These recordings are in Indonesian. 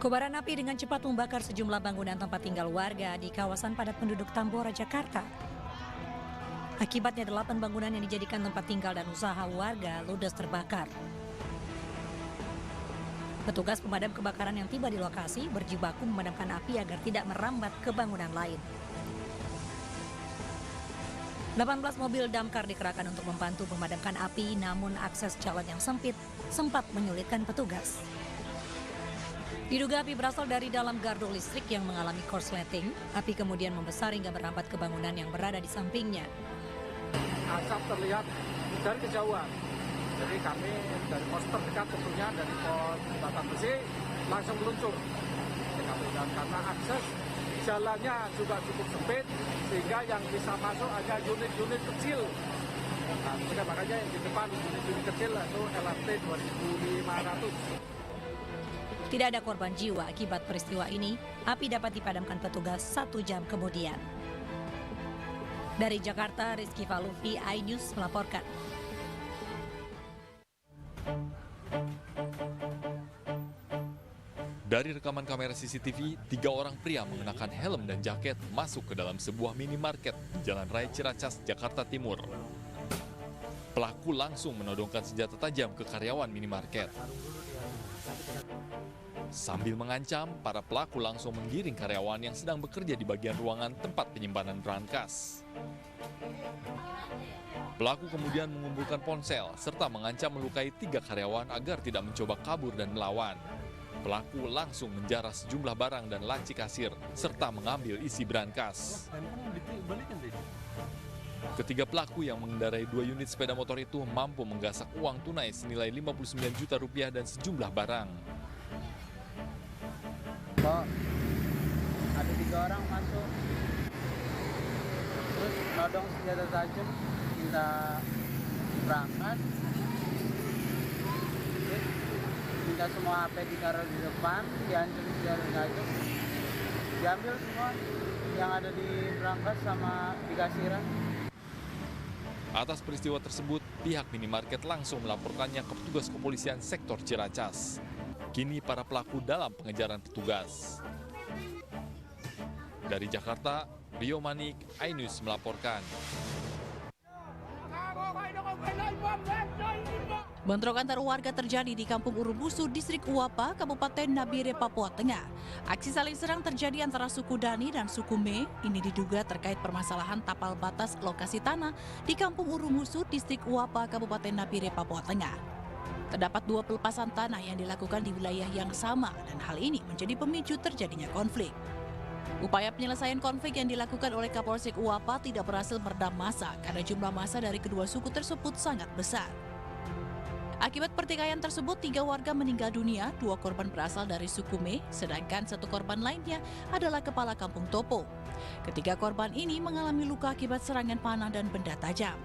Kobaran api dengan cepat membakar sejumlah bangunan tempat tinggal warga di kawasan padat penduduk Tambora, Jakarta. Akibatnya 8 bangunan yang dijadikan tempat tinggal dan usaha warga ludes terbakar. Petugas pemadam kebakaran yang tiba di lokasi berjibaku memadamkan api agar tidak merambat ke bangunan lain. 18 mobil damkar dikerahkan untuk membantu memadamkan api, namun akses jalan yang sempit sempat menyulitkan petugas. Diduga api berasal dari dalam gardu listrik yang mengalami korsleting. Api kemudian membesar hingga merambat ke bangunan yang berada di sampingnya. Asap terlihat dari kejauhan. Jadi kami dari pos terdekat tentunya dari pos Batang Besi langsung meluncur. Dan karena akses jalannya juga cukup sempit sehingga yang bisa masuk hanya unit-unit kecil. Nah, makanya yang di depan unit-unit kecil itu LRT 2500. Tidak ada korban jiwa akibat peristiwa ini. Api dapat dipadamkan petugas 1 jam kemudian. Dari Jakarta, Rizky Falufi, iNews melaporkan. Dari rekaman kamera CCTV, 3 orang pria mengenakan helm dan jaket masuk ke dalam sebuah minimarket di Jalan Raya Ciracas, Jakarta Timur. Pelaku langsung menodongkan senjata tajam ke karyawan minimarket. Sambil mengancam, para pelaku langsung menggiring karyawan yang sedang bekerja di bagian ruangan tempat penyimpanan berangkas. Pelaku kemudian mengumpulkan ponsel serta mengancam melukai 3 karyawan agar tidak mencoba kabur dan melawan. Pelaku langsung menjarah sejumlah barang dan laci kasir serta mengambil isi berangkas. Ketiga pelaku yang mengendarai 2 unit sepeda motor itu mampu menggasak uang tunai senilai 59 juta rupiah dan sejumlah barang. Kok ada 3 orang masuk, terus nodong senjata tajam, minta berangkat, terus minta semua HP ditaruh di depan, diancam senjata tajam, diambil semua yang ada di berangkas sama di kasiran. Atas peristiwa tersebut, pihak minimarket langsung melaporkannya ke petugas kepolisian sektor Ciracas. Kini para pelaku dalam pengejaran petugas. Dari Jakarta, Rio Manik, iNews melaporkan. Bentrok antar warga terjadi di Kampung Urubusu, Distrik Uapa, Kabupaten Nabire, Papua Tengah. Aksi saling serang terjadi antara suku Dani dan suku Me. Ini diduga terkait permasalahan tapal batas lokasi tanah di Kampung Urubusu, Distrik Uapa, Kabupaten Nabire, Papua Tengah. Terdapat 2 pelepasan tanah yang dilakukan di wilayah yang sama dan hal ini menjadi pemicu terjadinya konflik. Upaya penyelesaian konflik yang dilakukan oleh Kapolsek Uapa tidak berhasil meredam massa karena jumlah massa dari kedua suku tersebut sangat besar. Akibat pertikaian tersebut, 3 warga meninggal dunia, 2 korban berasal dari suku Me, sedangkan 1 korban lainnya adalah kepala kampung Topo. Ketiga korban ini mengalami luka akibat serangan panah dan benda tajam.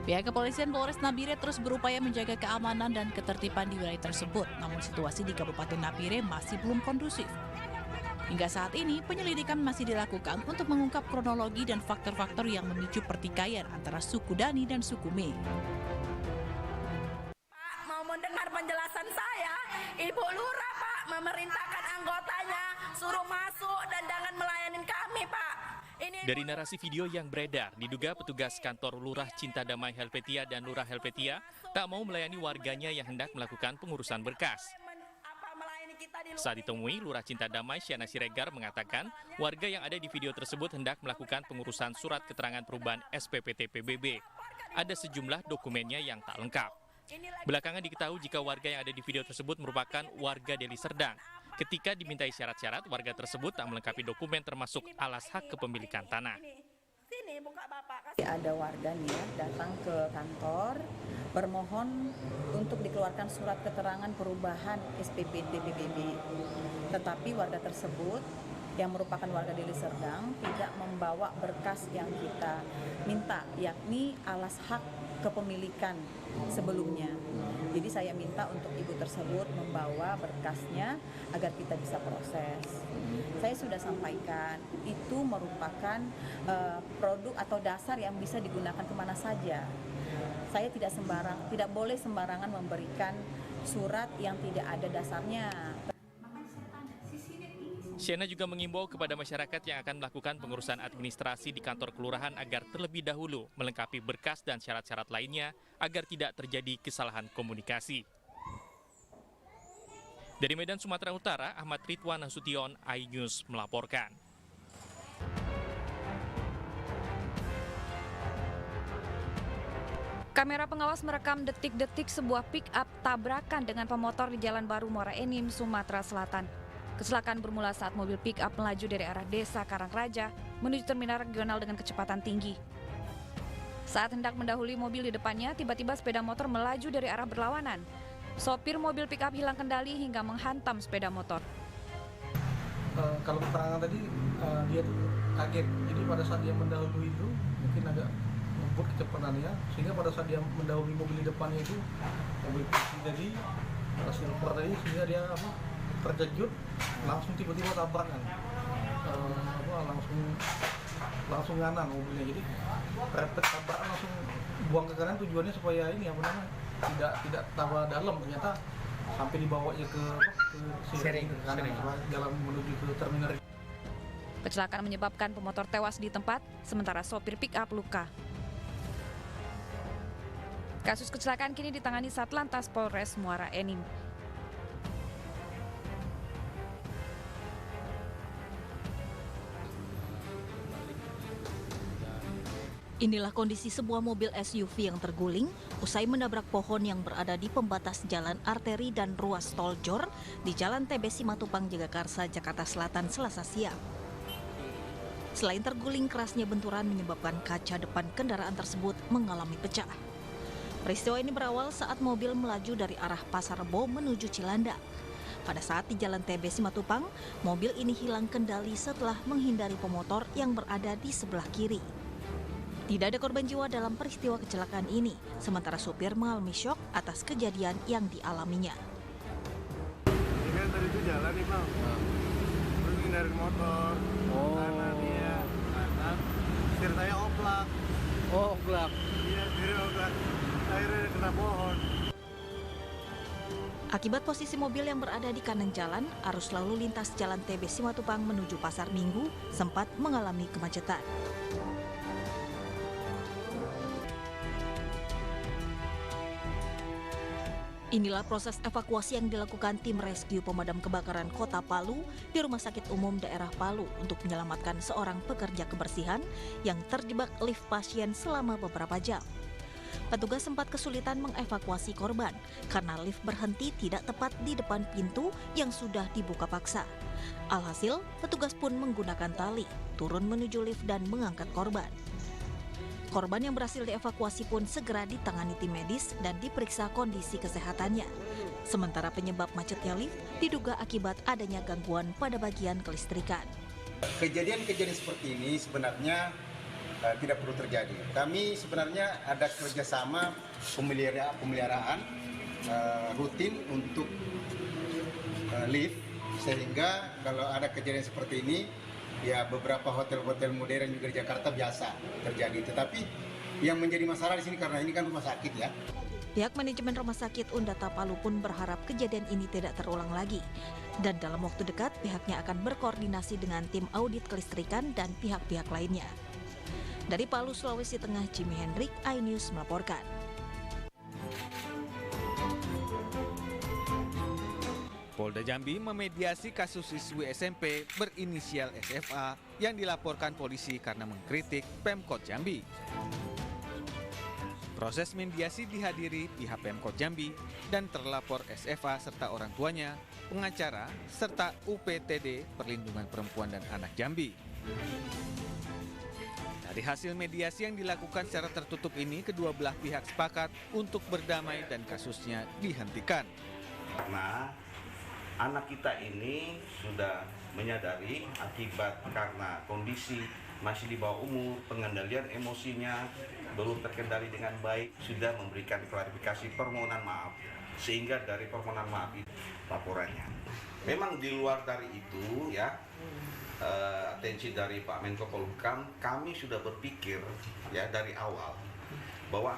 Pihak kepolisian Polres Nabire terus berupaya menjaga keamanan dan ketertiban di wilayah tersebut, namun situasi di Kabupaten Nabire masih belum kondusif. Hingga saat ini, penyelidikan masih dilakukan untuk mengungkap kronologi dan faktor-faktor yang memicu pertikaian antara suku Dani dan suku Me. Pak, mau mendengar penjelasan saya, Ibu Lurah, Pak, memerintahkan anggotanya suruh masuk dan jangan melayani kami, Pak. Dari narasi video yang beredar, diduga petugas kantor Lurah Cinta Damai Helvetia dan Lurah Helvetia tak mau melayani warganya yang hendak melakukan pengurusan berkas. Saat ditemui, Lurah Cinta Damai Syana Siregar mengatakan warga yang ada di video tersebut hendak melakukan pengurusan surat keterangan perubahan SPPT PBB. Ada sejumlah dokumennya yang tak lengkap. Belakangan diketahui jika warga yang ada di video tersebut merupakan warga Deli Serdang. Ketika dimintai syarat-syarat, warga tersebut tak melengkapi dokumen termasuk alas hak kepemilikan tanah. Ada warga nih ya, datang ke kantor bermohon untuk dikeluarkan surat keterangan perubahan SPPT PBB. Tetapi warga tersebut yang merupakan warga Deli Serdang tidak membawa berkas yang kita minta, yakni alas hak kepemilikan sebelumnya. Jadi saya minta untuk ibu tersebut membawa berkasnya agar kita bisa proses. Saya sudah sampaikan, itu merupakan produk atau dasar yang bisa digunakan kemana saja. Saya tidak boleh sembarangan memberikan surat yang tidak ada dasarnya. Shena juga mengimbau kepada masyarakat yang akan melakukan pengurusan administrasi di kantor kelurahan agar terlebih dahulu melengkapi berkas dan syarat-syarat lainnya agar tidak terjadi kesalahan komunikasi. Dari Medan, Sumatera Utara, Ahmad Ridwan Nasution, iNews melaporkan. Kamera pengawas merekam detik-detik sebuah pick-up tabrakan dengan pemotor di Jalan Baru Muara Enim, Sumatera Selatan. Kecelakaan bermula saat mobil pick-up melaju dari arah desa Karangraja menuju terminal regional dengan kecepatan tinggi. Saat hendak mendahului mobil di depannya, tiba-tiba sepeda motor melaju dari arah berlawanan. Sopir mobil pick-up hilang kendali hingga menghantam sepeda motor. Kalau keterangan tadi, dia tuh kaget. Jadi pada saat dia mendahului itu, mungkin agak ngebut kecepatannya, sehingga pada saat dia mendahului mobil di depannya itu, mobil jadi silver tadi, sehingga dia terkejut, langsung tiba-tiba tabrakan, langsung nganan mobilnya. Jadi repet tabrakan langsung buang ke kanan, tujuannya supaya ini tidak tambah dalam, ternyata sampai dibawanya ke sering ke kanan jalan menuju ke terminal. Kecelakaan menyebabkan pemotor tewas di tempat, sementara sopir pick-up luka. Kasus kecelakaan kini ditangani Satlantas Polres Muara Enim. Inilah kondisi sebuah mobil SUV yang terguling usai menabrak pohon yang berada di pembatas jalan arteri dan ruas tol Jor di Jalan TB Simatupang, Jagakarsa, Jakarta Selatan, Selasa siang. Selain terguling, kerasnya benturan menyebabkan kaca depan kendaraan tersebut mengalami pecah. Peristiwa ini berawal saat mobil melaju dari arah Pasar Rebo menuju Cilandak. Pada saat di Jalan TB Simatupang, mobil ini hilang kendali setelah menghindari pemotor yang berada di sebelah kiri. Tidak ada korban jiwa dalam peristiwa kecelakaan ini, sementara supir mengalami syok atas kejadian yang dialaminya. Ini kan tadi itu jalan nih Bang, terus ngindarin motor, karena dia kanan, setir saya oplak. Oh, oplak? Iya, setir oplak, akhirnya kena pohon. Akibat posisi mobil yang berada di kanan jalan, arus lalu lintas Jalan TB Simatupang menuju Pasar Minggu sempat mengalami kemacetan. Inilah proses evakuasi yang dilakukan tim rescue pemadam kebakaran Kota Palu di Rumah Sakit Umum Daerah Palu untuk menyelamatkan seorang pekerja kebersihan yang terjebak lift pasien selama beberapa jam. Petugas sempat kesulitan mengevakuasi korban karena lift berhenti tidak tepat di depan pintu yang sudah dibuka paksa. Alhasil, petugas pun menggunakan tali, turun menuju lift dan mengangkat korban. Korban yang berhasil dievakuasi pun segera ditangani tim medis dan diperiksa kondisi kesehatannya. Sementara penyebab macetnya lift diduga akibat adanya gangguan pada bagian kelistrikan. Kejadian-kejadian seperti ini sebenarnya tidak perlu terjadi. Kami sebenarnya ada kerjasama pemeliharaan rutin untuk lift, sehingga kalau ada kejadian seperti ini, ya beberapa hotel-hotel modern juga di Jakarta biasa terjadi. Tetapi yang menjadi masalah di sini karena ini kan rumah sakit ya. Pihak manajemen Rumah Sakit Undata Palu pun berharap kejadian ini tidak terulang lagi. Dan dalam waktu dekat pihaknya akan berkoordinasi dengan tim audit kelistrikan dan pihak-pihak lainnya. Dari Palu, Sulawesi Tengah, Jimmy Hendrik, iNews melaporkan. Polda Jambi memediasi kasus siswi SMP berinisial SFA yang dilaporkan polisi karena mengkritik Pemkot Jambi. Proses mediasi dihadiri pihak Pemkot Jambi dan terlapor SFA serta orang tuanya, pengacara, serta UPTD Perlindungan Perempuan dan Anak Jambi. Dari hasil mediasi yang dilakukan secara tertutup ini, kedua belah pihak sepakat untuk berdamai dan kasusnya dihentikan. Karena anak kita ini sudah menyadari akibat karena kondisi masih di bawah umur, pengendalian emosinya belum terkendali dengan baik, sudah memberikan klarifikasi permohonan maaf, sehingga dari permohonan maaf itu laporannya. Memang di luar dari itu ya, atensi dari Pak Menko Polhukam, kami sudah berpikir ya dari awal bahwa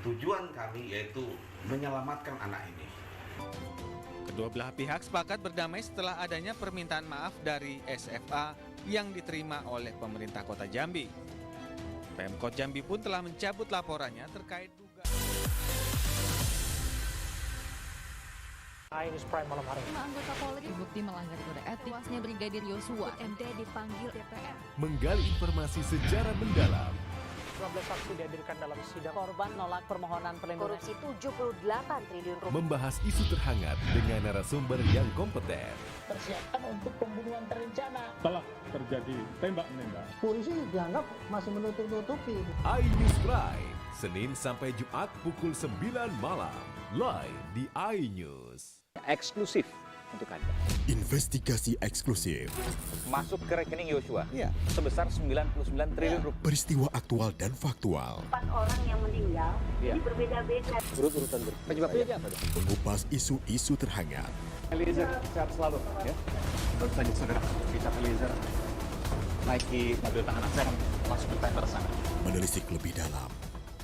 tujuan kami yaitu menyelamatkan anak ini. Kedua belah pihak sepakat berdamai setelah adanya permintaan maaf dari SFA yang diterima oleh pemerintah Kota Jambi. Pemkot Jambi pun telah mencabut laporannya terkait dugaan. News Prime malam hari. 5 anggota Polri terbukti melanggar kode etik. Tewasnya Brigadir Yosua, MD dipanggil DPR. Menggali informasi sejarah mendalam. 12 saksi dihadirkan dalam sidang. Korban nolak permohonan perlindungan. Korupsi 78 triliun rupiah. Membahas isu terhangat dengan narasumber yang kompeten. Persiapan untuk pembunuhan terencana. Telah terjadi tembak-menembak. Polisi dianggap masih menutup-nutupi. iNews Prime, Senin sampai Jumat pukul 9 malam. Live di iNews. Eksklusif untuk Anda. Investigasi eksklusif. Masuk ke rekening Yosua. Iya. Sebesar 99 triliun rupiah. Peristiwa aktual dan faktual. 4 orang yang meninggal. Ini berbeda-beda. Urut-urutan penyebabnya apa? Mengupas isu-isu terhangat. Eliezer sehat selalu ya. Baru saja saudara kita Eliezer naiki mobil tahanan saya masuk ke tender sana. Menelisik lebih dalam.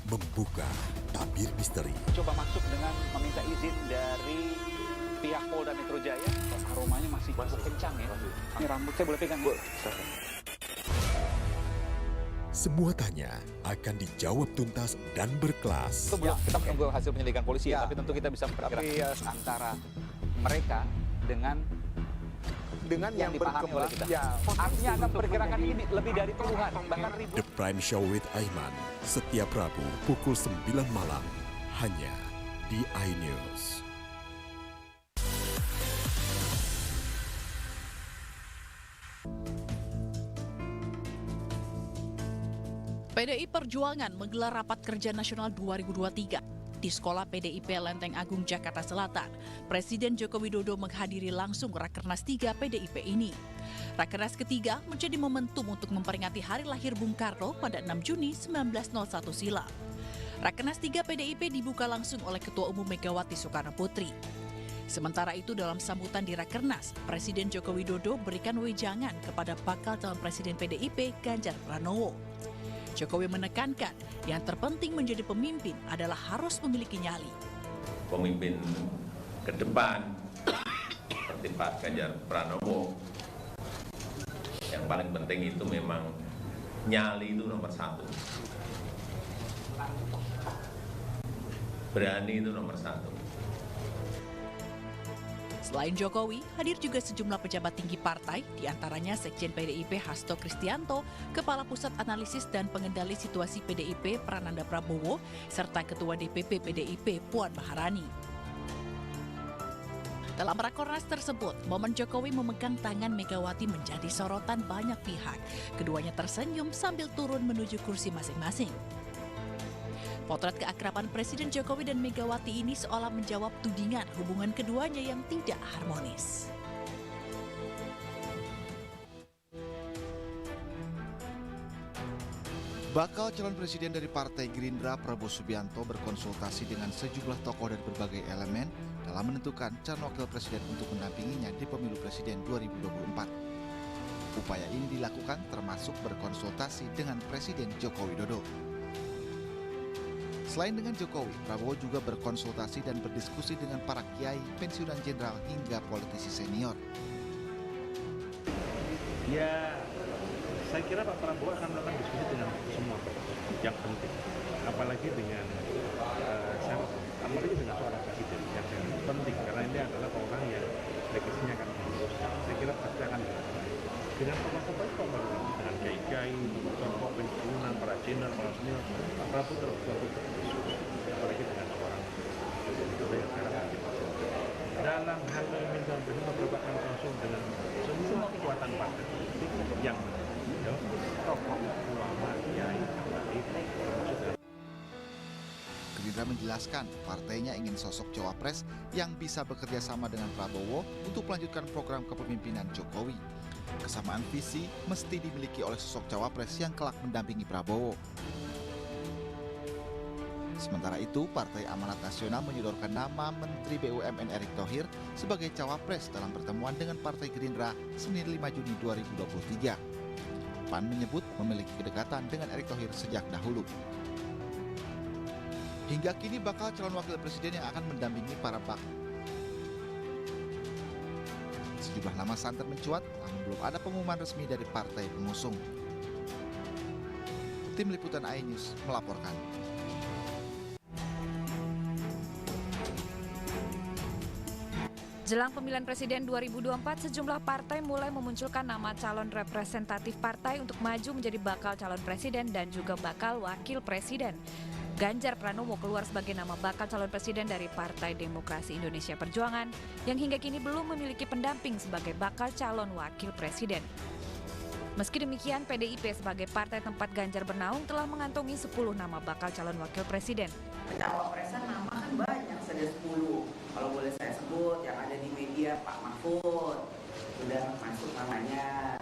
Membuka tabir misteri. Coba masuk dengan meminta izin dari pihak Polda Metro Jaya. Aromanya masih cukup kencang ya. Ini rambut saya boleh pegang, Bu? Semua tanya akan dijawab tuntas dan berkelas. Itu belum kita menunggu hasil penyelidikan polisi ya, tapi tentu kita bisa memperkirakan antara mereka dengan yang dipahami oleh kita. Ya, artinya Anda perkirakan ini lebih dari puluhan, bahkan ribu. The Prime Show with Aiman, setiap Rabu pukul 9 malam, hanya di iNews. PDI Perjuangan menggelar Rapat Kerja Nasional 2023. Di Sekolah PDIP Lenteng Agung, Jakarta Selatan, Presiden Joko Widodo menghadiri langsung Rakernas 3 PDIP ini. Rakernas ketiga menjadi momentum untuk memperingati hari lahir Bung Karno pada 6 Juni 1901 silam. Rakernas 3 PDIP dibuka langsung oleh Ketua Umum Megawati Soekarno Putri. Sementara itu dalam sambutan di Rakernas, Presiden Joko Widodo berikan wejangan kepada bakal calon Presiden PDIP Ganjar Pranowo. Jokowi menekankan yang terpenting menjadi pemimpin adalah harus memiliki nyali. Pemimpin ke depan seperti Pak Ganjar Pranowo, yang paling penting itu memang nyali itu nomor 1. Berani itu nomor 1. Selain Jokowi, hadir juga sejumlah pejabat tinggi partai, diantaranya Sekjen PDIP Hasto Kristianto, Kepala Pusat Analisis dan Pengendali Situasi PDIP Prananda Prabowo, serta Ketua DPP PDIP Puan Maharani. Dalam rakornas tersebut, momen Jokowi memegang tangan Megawati menjadi sorotan banyak pihak. Keduanya tersenyum sambil turun menuju kursi masing-masing. Potret keakraban Presiden Jokowi dan Megawati ini seolah menjawab tudingan hubungan keduanya yang tidak harmonis. Bakal calon presiden dari Partai Gerindra Prabowo Subianto berkonsultasi dengan sejumlah tokoh dari berbagai elemen dalam menentukan calon wakil presiden untuk mendampinginya di pemilu presiden 2024. Upaya ini dilakukan termasuk berkonsultasi dengan Presiden Joko Widodo. Selain dengan Jokowi, Prabowo juga berkonsultasi dan berdiskusi dengan para kiai, pensiunan jenderal hingga politisi senior. Ya, saya kira Pak Prabowo akan melakukan diskusi dengan semua yang penting, apalagi dengan seorang presiden yang penting karena ini adalah orang yang legasinya akan terus. Saya kira pasti akan dengan tokoh-tokoh itu dengan kiai-kiai, tokoh pensiunan, para jenderal, para senior, Pak Prabowo terus apalagi dengan seorang yang sekarang dalam hal meminta Prabowo akan langsung dengan semua kekuatan partai politik yang tokoh ulama, kiai, Gerindra menjelaskan partainya ingin sosok cawapres yang bisa bekerja sama dengan Prabowo untuk melanjutkan program kepemimpinan Jokowi. Kesamaan visi mesti dimiliki oleh sosok cawapres yang kelak mendampingi Prabowo. Sementara itu, Partai Amanat Nasional menyodorkan nama Menteri BUMN Erick Thohir sebagai cawapres dalam pertemuan dengan Partai Gerindra Senin 5 Juni 2023. PAN menyebut memiliki kedekatan dengan Erick Thohir sejak dahulu. Hingga kini bakal calon wakil presiden yang akan mendampingi para Sejumlah nama santer mencuat, namun belum ada pengumuman resmi dari partai pengusung. Tim Liputan iNews melaporkan. Jelang pemilihan presiden 2024, sejumlah partai mulai memunculkan nama calon representatif partai untuk maju menjadi bakal calon presiden dan juga bakal wakil presiden. Ganjar Pranowo keluar sebagai nama bakal calon presiden dari Partai Demokrasi Indonesia Perjuangan yang hingga kini belum memiliki pendamping sebagai bakal calon wakil presiden. Meski demikian, PDIP sebagai partai tempat Ganjar bernaung telah mengantongi 10 nama bakal calon wakil presiden. Cawapresan nama kan banyak, ada 10. Kalau boleh saya sebut, yang ada di media Pak Mahfud, sudah masuk namanya,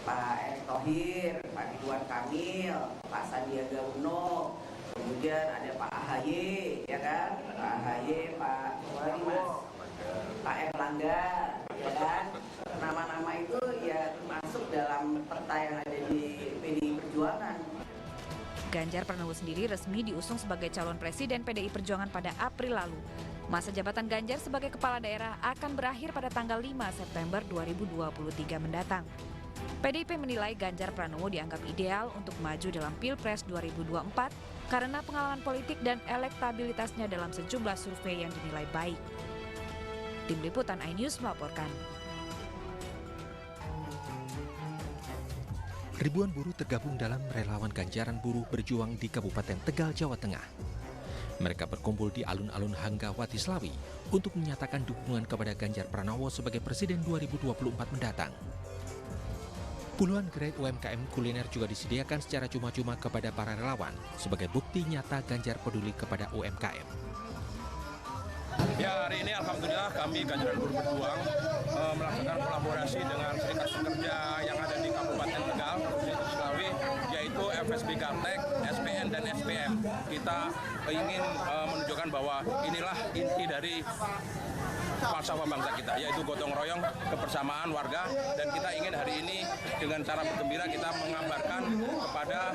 Pak Erick Thohir, Pak Ridwan Kamil, Pak Sandiaga Uno, kemudian ada Pak AHY, ya kan? Pak AHY, Pak Erlangga, ya kan? Nama-nama itu ya termasuk dalam peta yang ada di PDI Perjuangan. Ganjar Pranowo sendiri resmi diusung sebagai calon presiden PDI Perjuangan pada April lalu. Masa jabatan Ganjar sebagai kepala daerah akan berakhir pada tanggal 5 September 2023 mendatang. PDIP menilai Ganjar Pranowo dianggap ideal untuk maju dalam Pilpres 2024 karena pengalaman politik dan elektabilitasnya dalam sejumlah survei yang dinilai baik. Tim Liputan iNews melaporkan. Ribuan buruh tergabung dalam relawan Ganjaran Buruh Berjuang di Kabupaten Tegal, Jawa Tengah. Mereka berkumpul di alun-alun Hanggawati Slawi untuk menyatakan dukungan kepada Ganjar Pranowo sebagai Presiden 2024 mendatang. Puluhan gerai UMKM kuliner juga disediakan secara cuma-cuma kepada para relawan sebagai bukti nyata Ganjar peduli kepada UMKM. Ya, hari ini alhamdulillah kami Ganjaran Buruh Berjuang melakukan kolaborasi dengan serikat pekerja yang ada di Kabupaten Tegal, Provinsi Slawi, yaitu FSB Gartek, SPN dan SPM. Kita ingin menunjukkan bahwa inilah inti dari falsafah bangsa kita, yaitu gotong royong, kebersamaan warga, dan kita ingin hari ini dengan cara bergembira kita mengabarkan kepada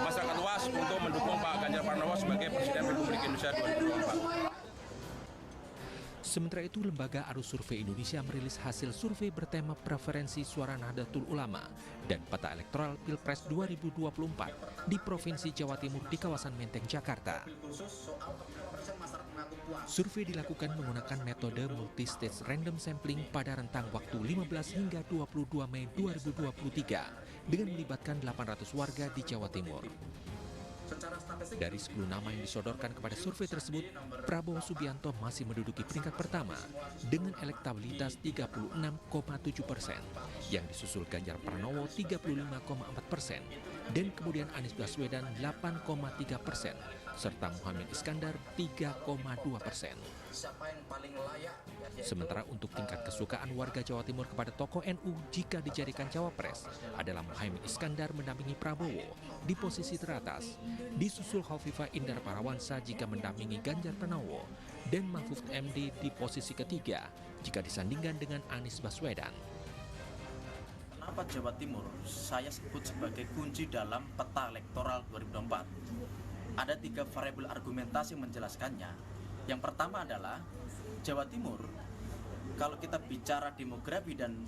masyarakat luas untuk mendukung Pak Ganjar Pranowo sebagai Presiden Republik Indonesia 2024. Sementara itu, Lembaga Arus Survei Indonesia merilis hasil survei bertema preferensi suara Nahdlatul Ulama dan peta elektoral Pilpres 2024 di Provinsi Jawa Timur di kawasan Menteng, Jakarta. Survei dilakukan menggunakan metode multi-stage random sampling pada rentang waktu 15 hingga 22 Mei 2023 dengan melibatkan 800 warga di Jawa Timur. Dari 10 nama yang disodorkan kepada survei tersebut, Prabowo Subianto masih menduduki peringkat pertama dengan elektabilitas 36,7%, yang disusul Ganjar Pranowo 35,4%, dan kemudian Anies Baswedan 8,3%, serta Muhammad Iskandar 3,2%. Sementara untuk tingkat kesukaan warga Jawa Timur kepada tokoh NU jika dijadikan cawapres adalah Muhammad Iskandar mendampingi Prabowo di posisi teratas, disusul Khofifah Indar Parawansa jika mendampingi Ganjar Pranowo, dan Mahfud MD di posisi ketiga jika disandingkan dengan Anies Baswedan. Kenapa Jawa Timur saya sebut sebagai kunci dalam peta elektoral 2024? Ada 3 variabel argumentasi yang menjelaskannya. Yang pertama adalah Jawa Timur, kalau kita bicara demografi dan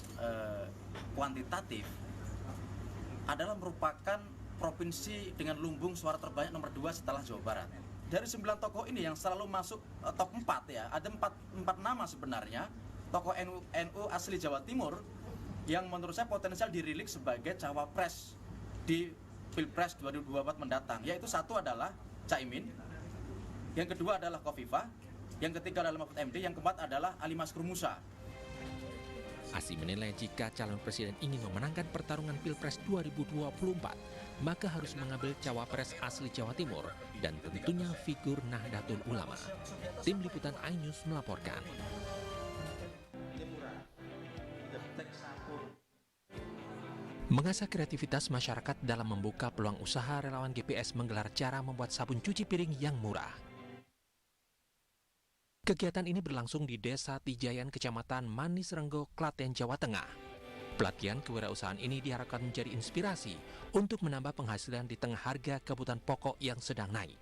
kuantitatif, adalah merupakan provinsi dengan lumbung suara terbanyak nomor 2 setelah Jawa Barat. Dari 9 tokoh ini yang selalu masuk top 4 ya, ada 4 nama sebenarnya tokoh NU asli Jawa Timur yang menurut saya potensial dirilik sebagai cawapres di Pilpres 2024 mendatang, yaitu satu adalah Caimin, yang kedua adalah Khofifah, yang ketiga adalah Mahfud MD, yang keempat adalah Ali Maskur Musa. Asy menilai jika calon presiden ingin memenangkan pertarungan Pilpres 2024, maka harus mengambil cawapres asli Jawa Timur dan tentunya figur Nahdlatul Ulama. Tim Liputan iNews melaporkan. Mengasah kreativitas masyarakat dalam membuka peluang usaha, relawan GPS menggelar cara membuat sabun cuci piring yang murah. Kegiatan ini berlangsung di Desa Tijayan, Kecamatan Manis Renggo, Klaten, Jawa Tengah. Pelatihan kewirausahaan ini diharapkan menjadi inspirasi untuk menambah penghasilan di tengah harga kebutuhan pokok yang sedang naik.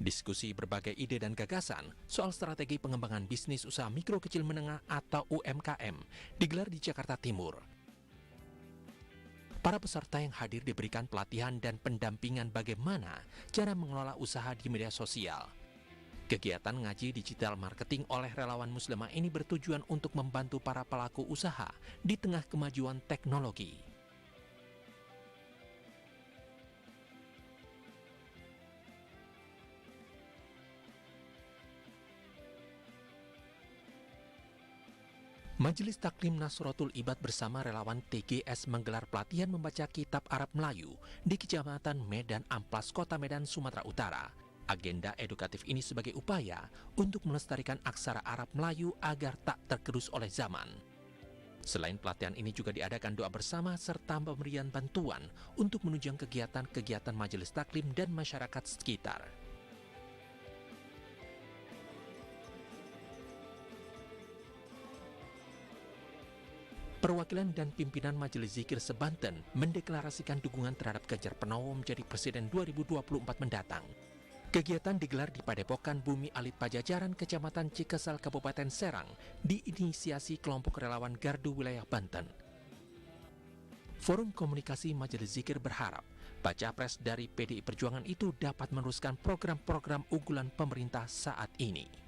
Diskusi berbagai ide dan gagasan soal strategi pengembangan bisnis usaha mikro kecil menengah atau UMKM digelar di Jakarta Timur. Para peserta yang hadir diberikan pelatihan dan pendampingan bagaimana cara mengelola usaha di media sosial. Kegiatan ngaji digital marketing oleh relawan muslimah ini bertujuan untuk membantu para pelaku usaha di tengah kemajuan teknologi. Majelis Taklim Nasrotul Ibad bersama relawan TGS menggelar pelatihan membaca kitab Arab Melayu di Kecamatan Medan Amplas, Kota Medan, Sumatera Utara. Agenda edukatif ini sebagai upaya untuk melestarikan aksara Arab Melayu agar tak tergerus oleh zaman. Selain pelatihan ini juga diadakan doa bersama serta pemberian bantuan untuk menunjang kegiatan-kegiatan Majelis Taklim dan masyarakat sekitar. Perwakilan dan pimpinan Majelis Zikir se-Banten mendeklarasikan dukungan terhadap Ganjar Pranowo menjadi Presiden 2024 mendatang. Kegiatan digelar di Padepokan Bumi Alit Pajajaran, Kecamatan Cikesal, Kabupaten Serang, diinisiasi kelompok relawan Gardu Wilayah Banten. Forum Komunikasi Majelis Zikir berharap baca pres dari PDI Perjuangan itu dapat meneruskan program-program unggulan pemerintah saat ini.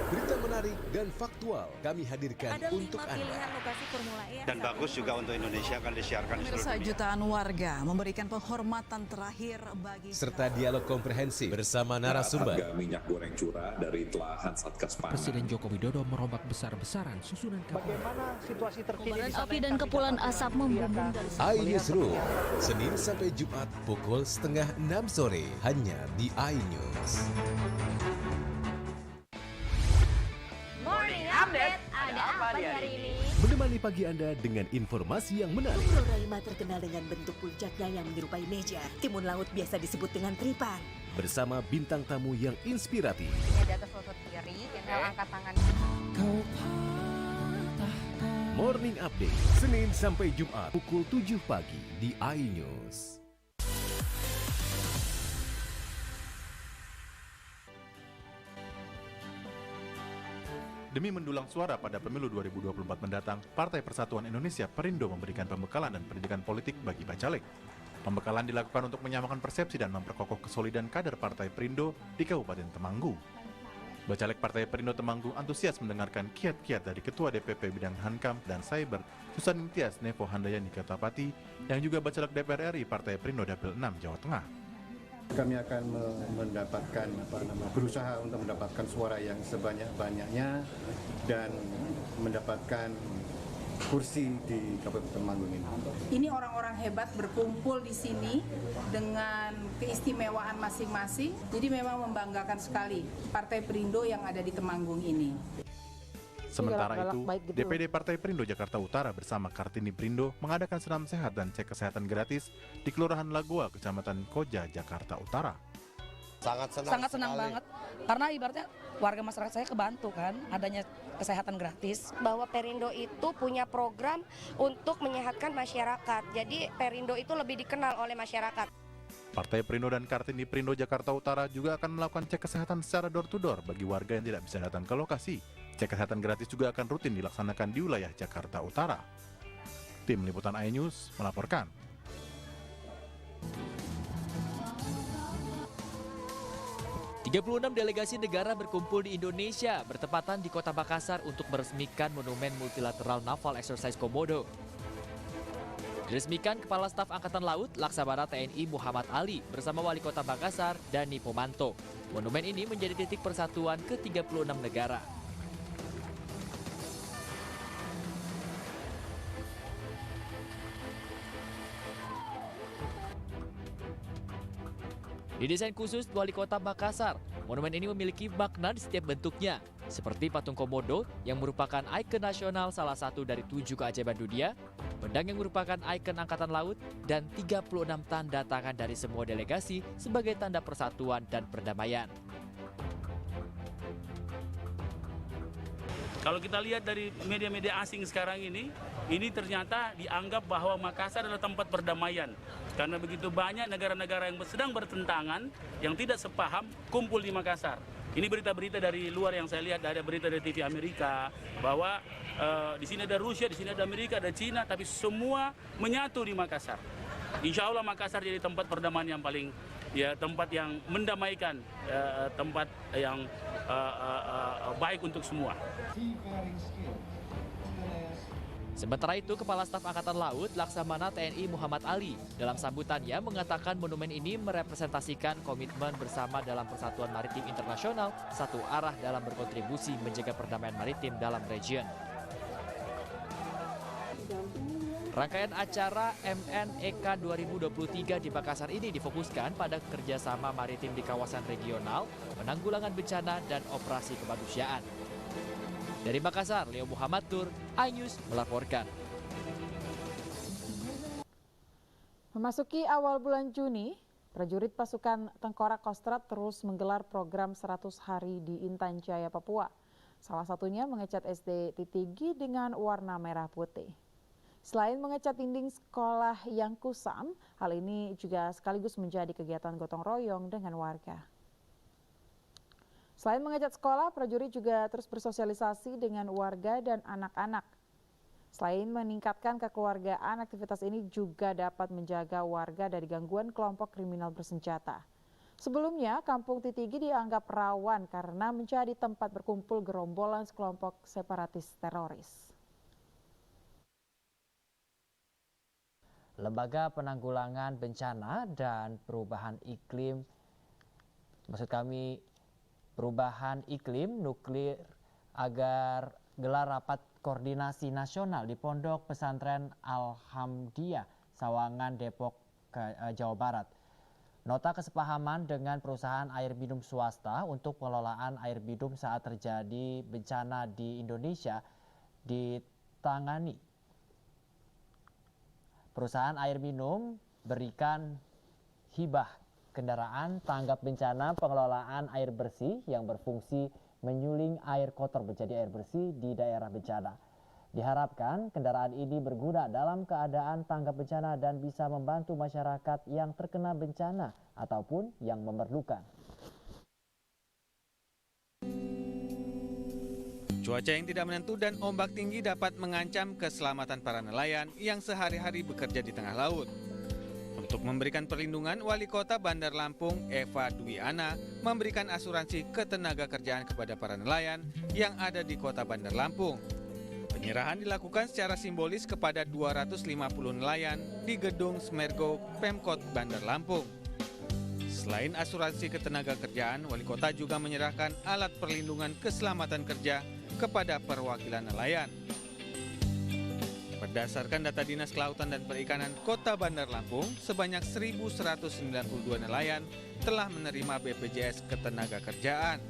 Berita menarik dan faktual kami hadirkan Ada untuk 5 Anda. pilihan lokasi Formula E. Dan bagus juga untuk Indonesia akan disiarkan di seluruh dunia. Jutaan warga memberikan penghormatan terakhir bagi Serta dialog komprehensif bersama narasumber. Harga minyak goreng curah dari telahan Satgas Pangan. Presiden Joko Widodo merombak besar-besaran susunan Bagaimana situasi terkini? Kobaran api dan kepulan asap membumbung dari iNewsroom, Senin sampai Jumat pukul 5:30 sore hanya di iNews. Morning Update, ada apa di hari ini? Menemani pagi Anda dengan informasi yang menarik. Pulau Raima terkenal dengan bentuk puncaknya yang menyerupai meja. Timun laut biasa disebut dengan tripan. Bersama bintang tamu yang inspiratif. Di atas lutut kiri, tinggal angkat tangan. Morning Update, Senin sampai Jumat pukul 7 pagi di iNews. Demi mendulang suara pada pemilu 2024 mendatang, Partai Persatuan Indonesia Perindo memberikan pembekalan dan pendidikan politik bagi Bacalek. Pembekalan dilakukan untuk menyamakan persepsi dan memperkokoh kesolidan kader Partai Perindo di Kabupaten Temanggung. Bacalek Partai Perindo Temanggung antusias mendengarkan kiat-kiat dari Ketua DPP Bidang Hankam dan Cyber, Susan Intias Nevo Handayani Kertapati, yang juga Bacalek DPR RI Partai Perindo Dapil 6 Jawa Tengah. Kami akan mendapatkan berusaha untuk mendapatkan suara yang sebanyak-banyaknya dan mendapatkan kursi di Kabupaten Temanggung ini. Ini orang-orang hebat berkumpul di sini dengan keistimewaan masing-masing. Jadi memang membanggakan sekali Partai Perindo yang ada di Temanggung ini. Sementara itu, DPD Partai Perindo Jakarta Utara bersama Kartini Perindo mengadakan senam sehat dan cek kesehatan gratis di Kelurahan Lagoa, Kecamatan Koja, Jakarta Utara. Sangat senang banget, karena ibaratnya warga masyarakat saya kebantu kan, adanya kesehatan gratis. Bahwa Perindo itu punya program untuk menyehatkan masyarakat, jadi Perindo itu lebih dikenal oleh masyarakat. Partai Perindo dan Kartini Perindo Jakarta Utara juga akan melakukan cek kesehatan secara door-to-door bagi warga yang tidak bisa datang ke lokasi. Cek kesehatan gratis juga akan rutin dilaksanakan di wilayah Jakarta Utara. Tim Liputan iNews melaporkan. ...36 delegasi negara berkumpul di Indonesia bertepatan di Kota Makassar untuk meresmikan Monumen Multilateral Naval Exercise Komodo. Diresmikan Kepala Staf Angkatan Laut Laksamana TNI Muhammad Ali bersama Wali Kota Makassar, Dani Pomanto. Monumen ini menjadi titik persatuan ke-36 negara. Didesain khusus Wali Kota Makassar, monumen ini memiliki makna di setiap bentuknya, seperti patung Komodo yang merupakan ikon nasional salah satu dari 7 keajaiban dunia, pedang yang merupakan ikon Angkatan Laut, dan 36 tanda tangan dari semua delegasi sebagai tanda persatuan dan perdamaian. Kalau kita lihat dari media-media asing sekarang ini ternyata dianggap bahwa Makassar adalah tempat perdamaian. Karena begitu banyak negara-negara yang sedang bertentangan, yang tidak sepaham, kumpul di Makassar. Ini berita-berita dari luar yang saya lihat, ada berita dari TV Amerika, bahwa di sini ada Rusia, di sini ada Amerika, ada Cina, tapi semua menyatu di Makassar. Insya Allah Makassar jadi tempat perdamaian yang paling, tempat yang mendamaikan, tempat yang baik untuk semua. Sementara itu, Kepala Staf Angkatan Laut Laksamana TNI Muhammad Ali dalam sambutannya mengatakan monumen ini merepresentasikan komitmen bersama dalam persatuan maritim internasional, satu arah dalam berkontribusi menjaga perdamaian maritim dalam region. Rangkaian acara MNEK 2023 di Makassar ini difokuskan pada kerjasama maritim di kawasan regional, penanggulangan bencana, dan operasi kemanusiaan. Dari Makassar, Leo Muhammad Tur, iNews melaporkan. Memasuki awal bulan Juni, prajurit pasukan Tengkorak Kostrad terus menggelar program 100 hari di Intan Jaya, Papua. Salah satunya mengecat SD Titigi dengan warna merah putih. Selain mengecat dinding sekolah yang kusam, hal ini juga sekaligus menjadi kegiatan gotong royong dengan warga. Selain mengecat sekolah, prajurit juga terus bersosialisasi dengan warga dan anak-anak. Selain meningkatkan kekeluargaan, aktivitas ini juga dapat menjaga warga dari gangguan kelompok kriminal bersenjata. Sebelumnya, Kampung Titigi dianggap rawan karena menjadi tempat berkumpul gerombolan sekelompok separatis teroris. Lembaga Penanggulangan Bencana dan Perubahan Iklim, Perubahan Iklim Nuklir agar gelar rapat koordinasi nasional di Pondok Pesantren Alhamdiyah, Sawangan, Depok, Jawa Barat. Nota kesepahaman dengan perusahaan air minum swasta untuk pengelolaan air minum saat terjadi bencana di Indonesia ditangani. Perusahaan air minum berikan hibah kendaraan tanggap bencana pengelolaan air bersih yang berfungsi menyuling air kotor menjadi air bersih di daerah bencana. Diharapkan kendaraan ini berguna dalam keadaan tanggap bencana dan bisa membantu masyarakat yang terkena bencana ataupun yang memerlukan. Cuaca yang tidak menentu dan ombak tinggi dapat mengancam keselamatan para nelayan yang sehari-hari bekerja di tengah laut. Untuk memberikan perlindungan, Wali Kota Bandar Lampung, Eva Dwi Ana, memberikan asuransi ketenagakerjaan kepada para nelayan yang ada di Kota Bandar Lampung. Penyerahan dilakukan secara simbolis kepada 250 nelayan di Gedung Smergo Pemkot Bandar Lampung. Selain asuransi ketenagakerjaan, Wali Kota juga menyerahkan alat perlindungan keselamatan kerja kepada perwakilan nelayan. Berdasarkan data Dinas Kelautan dan Perikanan Kota Bandar Lampung, sebanyak 1.192 nelayan telah menerima BPJS Ketenagakerjaan.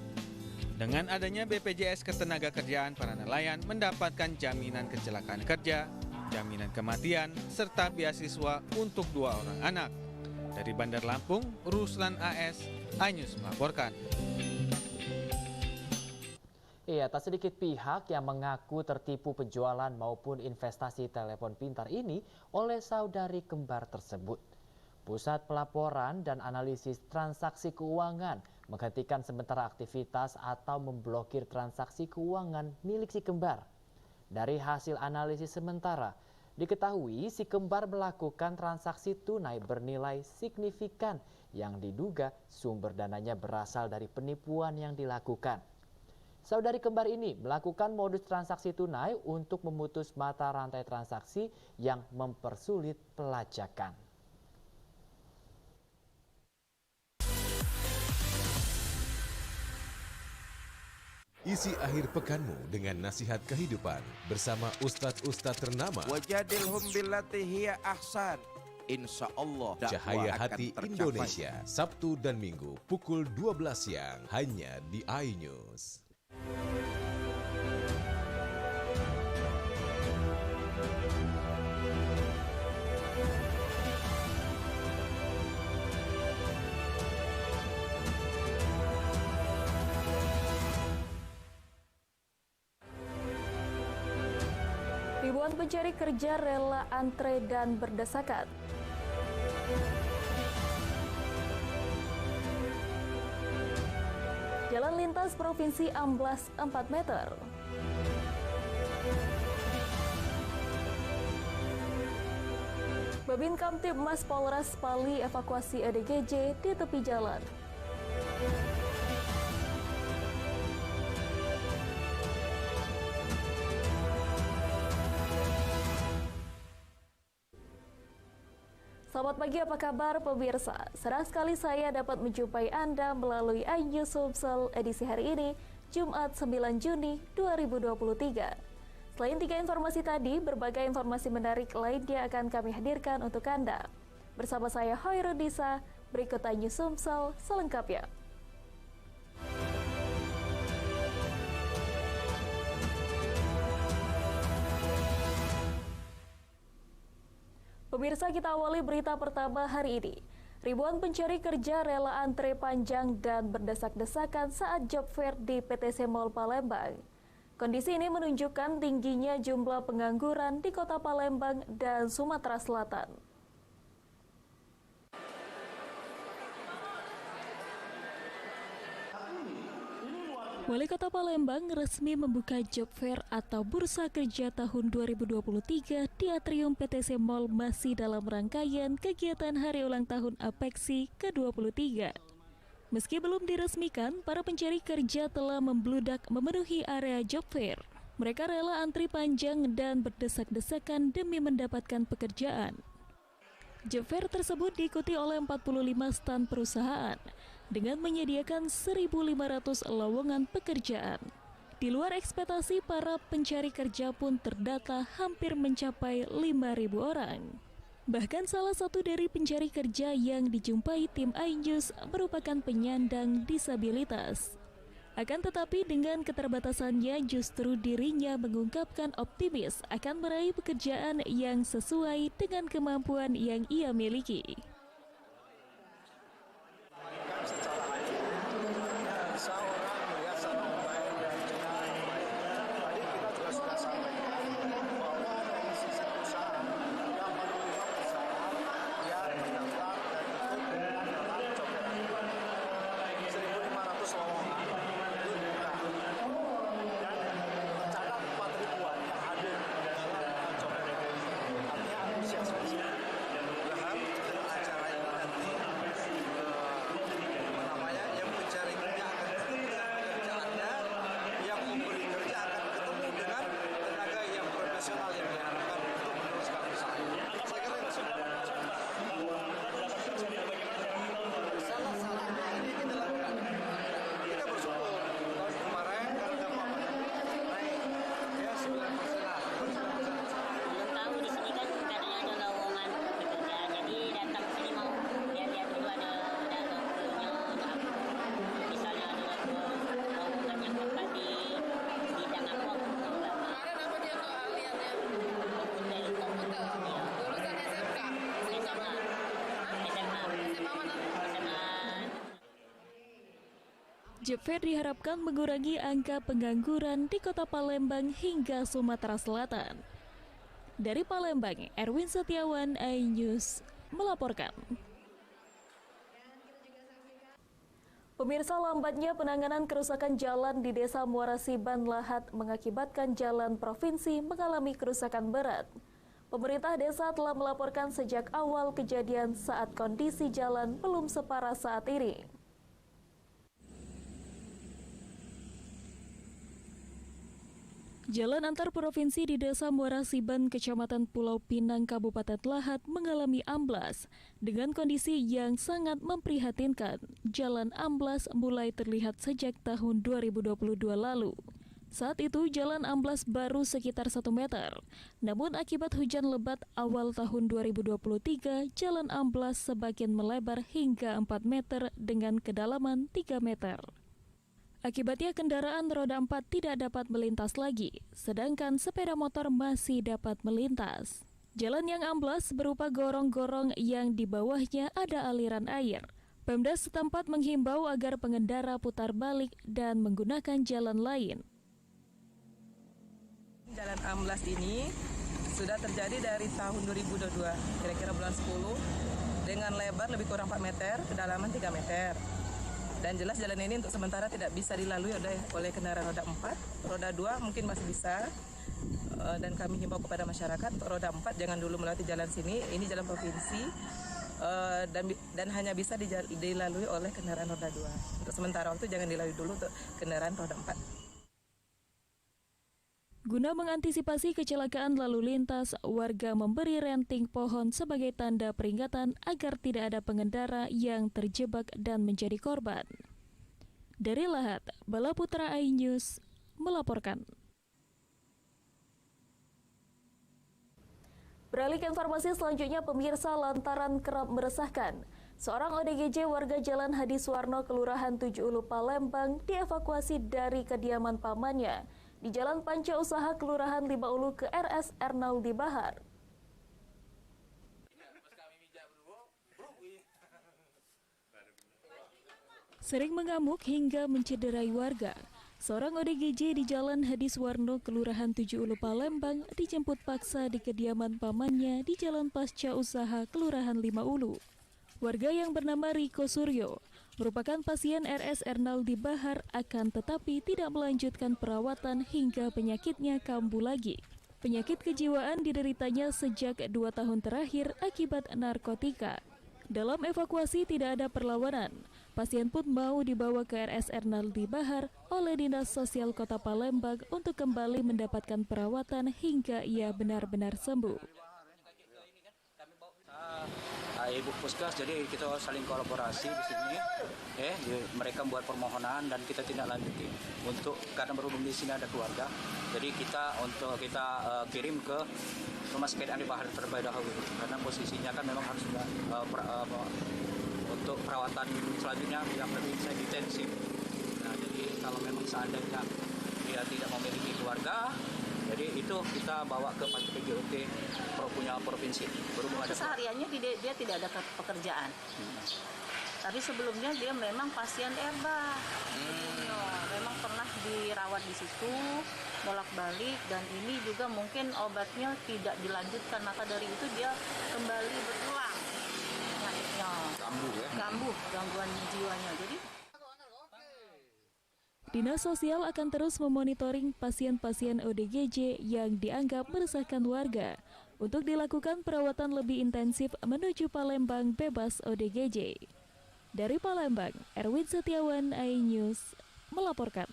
Dengan adanya BPJS Ketenagakerjaan, para nelayan mendapatkan jaminan kecelakaan kerja, jaminan kematian, serta beasiswa untuk 2 orang anak. Dari Bandar Lampung, Ruslan AS, iNews melaporkan. Iya, tak sedikit pihak yang mengaku tertipu penjualan maupun investasi telepon pintar ini oleh saudari kembar tersebut. Pusat Pelaporan dan Analisis Transaksi Keuangan menghentikan sementara aktivitas atau memblokir transaksi keuangan milik si kembar. Dari hasil analisis sementara, diketahui si kembar melakukan transaksi tunai bernilai signifikan yang diduga sumber dananya berasal dari penipuan yang dilakukan. Saudari kembar ini melakukan modus transaksi tunai untuk memutus mata rantai transaksi yang mempersulit pelacakan. Isi akhir pekanmu dengan nasihat kehidupan bersama ustadz-ustadz ternama. Wajadilhum billati hiya ahsan. Insya Allah Cahaya Hati Indonesia, Sabtu dan Minggu pukul 12 siang hanya di iNews. Ribuan pencari kerja rela antre dan berdesakan. Jalan lintas provinsi amblas 4 meter. Babin Kamtibmas Polres Pali evakuasi ODGJ di tepi jalan. Selamat pagi, apa kabar pemirsa? Senang sekali saya dapat menjumpai Anda melalui iNews Sumsel edisi hari ini, Jumat 9 Juni 2023. Selain 3 informasi tadi, berbagai informasi menarik lainnya akan kami hadirkan untuk Anda. Bersama saya Hoirudisa, berikut iNews Sumsel selengkapnya. Pemirsa, kita awali berita pertama hari ini. Ribuan pencari kerja rela antre panjang dan berdesak-desakan saat job fair di PTC Mall Palembang. Kondisi ini menunjukkan tingginya jumlah pengangguran di Kota Palembang dan Sumatera Selatan. Wali Kota Palembang resmi membuka job fair atau Bursa Kerja tahun 2023 di Atrium PTC Mall masih dalam rangkaian kegiatan Hari Ulang Tahun Apeksi ke-23. Meski belum diresmikan, para pencari kerja telah membludak memenuhi area job fair. Mereka rela antri panjang dan berdesak-desakan demi mendapatkan pekerjaan. Job fair tersebut diikuti oleh 45 stan perusahaan dengan menyediakan 1.500 lowongan pekerjaan. Di luar ekspektasi, para pencari kerja pun terdata hampir mencapai 5.000 orang. Bahkan salah satu dari pencari kerja yang dijumpai tim iNews merupakan penyandang disabilitas. Akan tetapi dengan keterbatasannya justru dirinya mengungkapkan optimis akan meraih pekerjaan yang sesuai dengan kemampuan yang ia miliki. Job fair diharapkan mengurangi angka pengangguran di Kota Palembang hingga Sumatera Selatan. Dari Palembang, Erwin Setiawan, iNews melaporkan. Pemirsa, lambatnya penanganan kerusakan jalan di Desa Muara Siban Lahat mengakibatkan jalan provinsi mengalami kerusakan berat. Pemerintah desa telah melaporkan sejak awal kejadian saat kondisi jalan belum separah saat ini. Jalan antar provinsi di Desa Muara Siban, Kecamatan Pulau Pinang, Kabupaten Lahat mengalami amblas dengan kondisi yang sangat memprihatinkan. Jalan amblas mulai terlihat sejak tahun 2022 lalu. Saat itu jalan amblas baru sekitar 1 meter. Namun akibat hujan lebat awal tahun 2023, jalan amblas semakin melebar hingga 4 meter dengan kedalaman 3 meter. Akibatnya kendaraan roda 4 tidak dapat melintas lagi, sedangkan sepeda motor masih dapat melintas. Jalan yang amblas berupa gorong-gorong yang di bawahnya ada aliran air. Pemda setempat menghimbau agar pengendara putar balik dan menggunakan jalan lain. Jalan amblas ini Sudah terjadi dari tahun 2022, kira-kira bulan 10, dengan lebar lebih kurang 4 meter, kedalaman 3 meter. Dan jelas jalan ini untuk sementara tidak bisa dilalui oleh kendaraan roda 4, roda 2 mungkin masih bisa. Dan kami himbau kepada masyarakat, roda 4 jangan dulu melewati jalan sini, ini jalan provinsi. Dan hanya bisa dilalui oleh kendaraan roda 2. Untuk sementara waktu jangan dilalui dulu untuk kendaraan roda 4. Guna mengantisipasi kecelakaan lalu lintas, warga memberi ranting pohon sebagai tanda peringatan agar tidak ada pengendara yang terjebak dan menjadi korban. Dari Lahat, Bala Putra iNews melaporkan. Beralih ke informasi selanjutnya, pemirsa, lantaran kerap meresahkan, seorang ODGJ warga Jalan Hadi Suwarno, Kelurahan 7 Ulu, Palembang dievakuasi dari kediaman pamannya di Jalan Panca Usaha Kelurahan 5 Ulu ke RS Ernaldi Bahar. Sering mengamuk hingga mencederai warga, seorang ODGJ di Jalan Hadi Suwarno, Kelurahan 7 Ulu, Palembang dijemput paksa di kediaman pamannya di Jalan Pasca Usaha Kelurahan 5 Ulu. Warga yang bernama Riko Suryo merupakan pasien RS Ernaldi Bahar, akan tetapi tidak melanjutkan perawatan hingga penyakitnya kambuh lagi. Penyakit kejiwaan dideritanya sejak 2 tahun terakhir akibat narkotika. Dalam evakuasi tidak ada perlawanan. Pasien pun mau dibawa ke RS Ernaldi Bahar oleh Dinas Sosial Kota Palembang untuk kembali mendapatkan perawatan hingga ia benar-benar sembuh. Ibu Puskes, jadi kita saling kolaborasi di sini. Mereka membuat permohonan dan kita tindak lanjuti. Karena berhubung di sini ada keluarga, jadi kita kirim ke Rumah Sakit Ernaldi Bahar terlebih dahulu. Karena posisinya kan memang harus untuk perawatan selanjutnya yang lebih intensif. Nah, jadi kalau memang seandainya dia tidak memiliki keluarga, jadi itu kita bawa ke PJOT punya provinsi. Sehariannya dia tidak ada pekerjaan. Tapi sebelumnya dia memang pasien ERBA. Memang pernah dirawat di situ, bolak-balik, dan ini juga mungkin obatnya tidak dilanjutkan, maka dari itu dia kembali berulang penyakitnya. Kambuh, gangguan jiwanya. Jadi Dinas Sosial akan terus memonitoring pasien-pasien ODGJ yang dianggap meresahkan warga untuk dilakukan perawatan lebih intensif menuju Palembang bebas ODGJ. Dari Palembang, Erwin Setiawan, iNews melaporkan.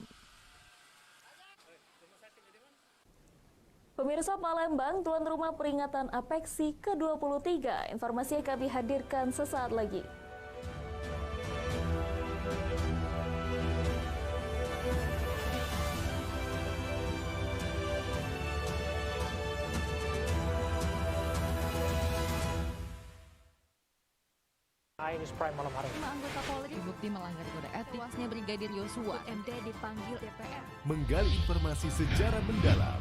Pemirsa Palembang, tuan rumah peringatan Apeksi ke-23. Informasi yang kami hadirkan sesaat lagi. iNews Prime malam hari. 5 anggota Polri dibukti melanggar kode etik. Tuasnya Brigadir Yosua, MD dipanggil DPR. Menggali informasi secara mendalam.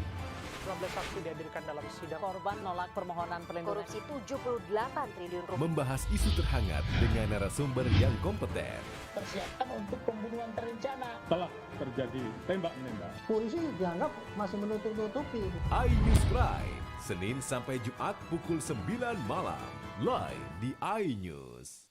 19 saksi dihadirkan dalam sidang. Korban nolak permohonan perlindungan. Korupsi 78 triliun rupiah. Membahas isu terhangat dengan narasumber yang kompeten. Persiapkan untuk pembunuhan terencana. Telah terjadi tembak-menembak. Polisi dianggap masih menutup-nutupi. iNews Prime, Senin sampai Jumat pukul 9 malam. Live di iNews.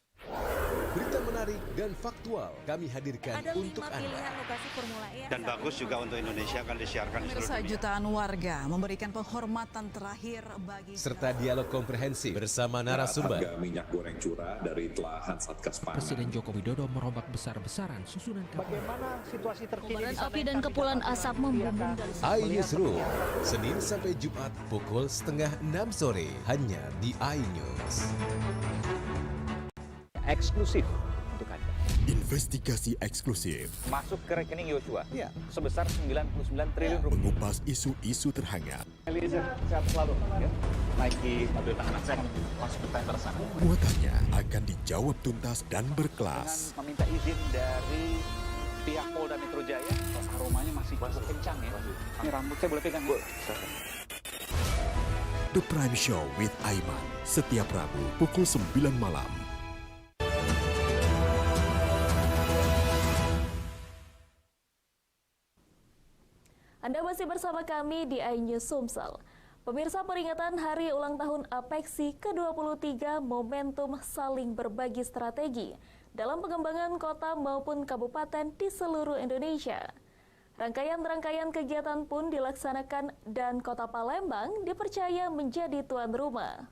Berita menarik dan faktual kami hadirkan untuk Anda. Lokasi Formula E dan bagus juga untuk Indonesia akan disiarkan di seluruh dunia. Jutaan warga memberikan penghormatan terakhir bagi serta dialog komprehensif bersama narasumber. Harga minyak goreng curah dari telahan Satgas Pangan. Presiden Joko Widodo merombak besar-besaran susunan bagaimana situasi terkini. Kobaran api dan kepulan asap membumbung dari iNewsroom, Senin sampai Jumat pukul 5:30 sore hanya di iNews. Eksklusif untuk Anda. Investigasi eksklusif Masuk ke rekening Yosua sebesar 99 triliun rupiah. mengupas isu-isu terhangat. Eliezer, sehat selalu. Naiki mobil tahanan, saya akan masuk ke tender sana. Muatannya akan dijawab tuntas dan berkelas. Dengan meminta izin dari pihak Polda Metro Jaya. Aromanya masih kencang ya. Ini rambut saya boleh pegang, Bu? The Prime Show with Aiman, setiap Rabu pukul 9 malam. Anda masih bersama kami di iNews Sumsel. Pemirsa, peringatan Hari Ulang Tahun APEKSI ke-23 momentum saling berbagi strategi dalam pengembangan kota maupun kabupaten di seluruh Indonesia. Rangkaian-rangkaian kegiatan pun dilaksanakan dan Kota Palembang dipercaya menjadi tuan rumah.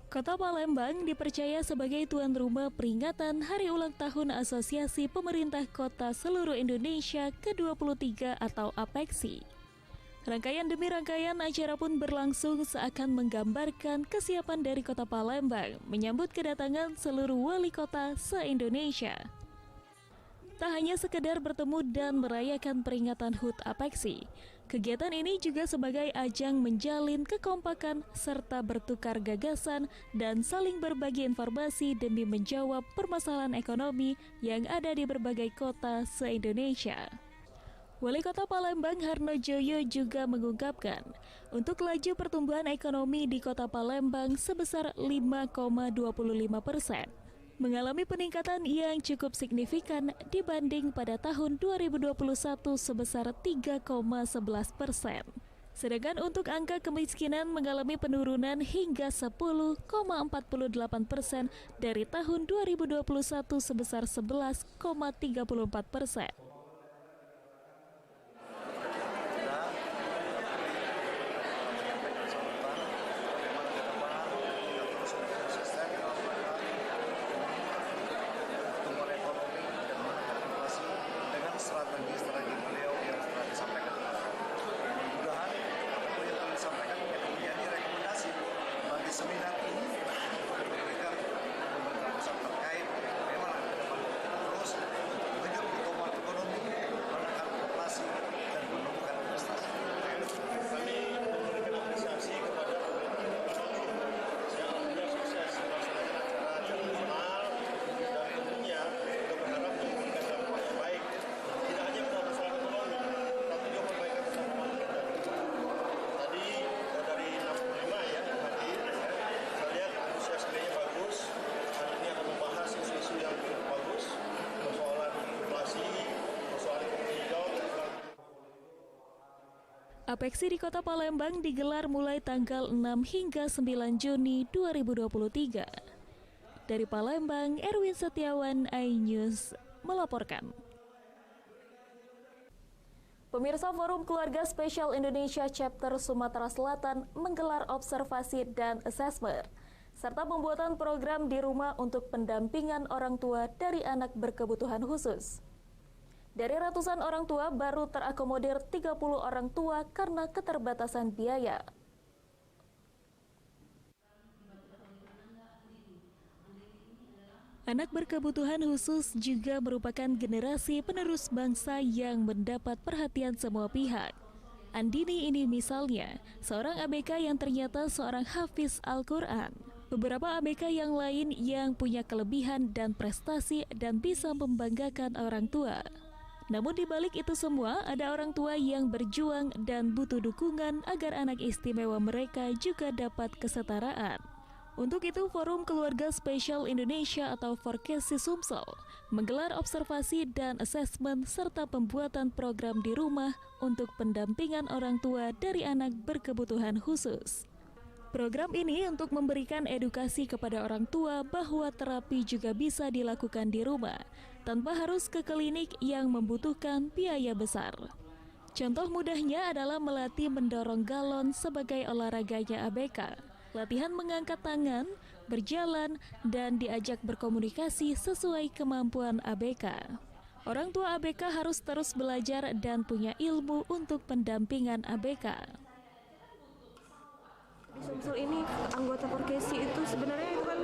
Kota Palembang dipercaya sebagai tuan rumah peringatan Hari Ulang Tahun Asosiasi Pemerintah Kota Seluruh Indonesia ke-23 atau APEKSI. Rangkaian demi rangkaian acara pun berlangsung seakan menggambarkan kesiapan dari Kota Palembang menyambut kedatangan seluruh wali kota se-Indonesia. Tak hanya sekedar bertemu dan merayakan peringatan HUT APEKSI, kegiatan ini juga sebagai ajang menjalin kekompakan serta bertukar gagasan dan saling berbagi informasi demi menjawab permasalahan ekonomi yang ada di berbagai kota se-Indonesia. Wali Kota Palembang Harnojoyo juga mengungkapkan, untuk laju pertumbuhan ekonomi di Kota Palembang sebesar 5,25%. Mengalami peningkatan yang cukup signifikan dibanding pada tahun 2021 sebesar 3,11%. Sedangkan untuk angka kemiskinan mengalami penurunan hingga 10,48% dari tahun 2021 sebesar 11,34%. APEKSI di Kota Palembang digelar mulai tanggal 6 hingga 9 Juni 2023. Dari Palembang, Erwin Setiawan, iNews melaporkan. Pemirsa, Forum Keluarga Spesial Indonesia Chapter Sumatera Selatan menggelar observasi dan asesmen, serta pembuatan program di rumah untuk pendampingan orang tua dari anak berkebutuhan khusus. Dari ratusan orang tua, baru terakomodir 30 orang tua karena keterbatasan biaya. Anak berkebutuhan khusus juga merupakan generasi penerus bangsa yang mendapat perhatian semua pihak. Andini ini misalnya, seorang ABK yang ternyata seorang hafiz Al-Quran. Beberapa ABK yang lain yang punya kelebihan dan prestasi dan bisa membanggakan orang tua. Namun di balik itu semua, ada orang tua yang berjuang dan butuh dukungan agar anak istimewa mereka juga dapat kesetaraan. Untuk itu, Forum Keluarga Spesial Indonesia atau Forkesi Sumsel menggelar observasi dan asesmen serta pembuatan program di rumah untuk pendampingan orang tua dari anak berkebutuhan khusus. Program ini untuk memberikan edukasi kepada orang tua bahwa terapi juga bisa dilakukan di rumah, tanpa harus ke klinik yang membutuhkan biaya besar. Contoh mudahnya adalah melatih mendorong galon sebagai olahraganya ABK, latihan mengangkat tangan, berjalan, dan diajak berkomunikasi sesuai kemampuan ABK. Orang tua ABK harus terus belajar dan punya ilmu untuk pendampingan ABK. Sumsel ini anggota Forkesi itu sebenarnya itu kan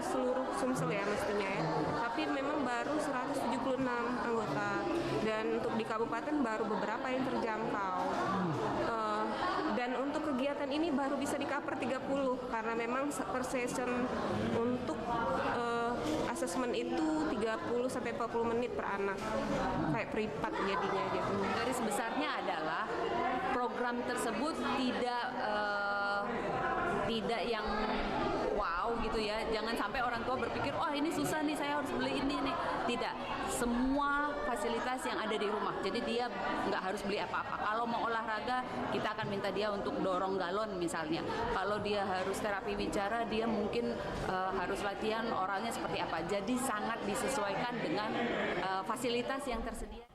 seluruh Sumsel ya mestinya ya, tapi memang baru 176 anggota dan untuk di kabupaten baru beberapa yang terjangkau. Dan untuk kegiatan ini baru bisa di-cover 30 karena memang per session untuk asesmen itu 30 sampai 40 menit per anak. Kayak privat jadinya gitu. Garis besarnya adalah program tersebut tidak yang wow gitu ya. jangan sampai orang tua berpikir, oh ini susah nih, saya harus beli ini nih. Tidak, semua fasilitas yang ada di rumah. Jadi dia nggak harus beli apa-apa. Kalau mau olahraga, kita akan minta dia untuk dorong galon misalnya. Kalau dia harus terapi bicara, dia mungkin harus latihan oralnya seperti apa. Jadi sangat disesuaikan dengan fasilitas yang tersedia.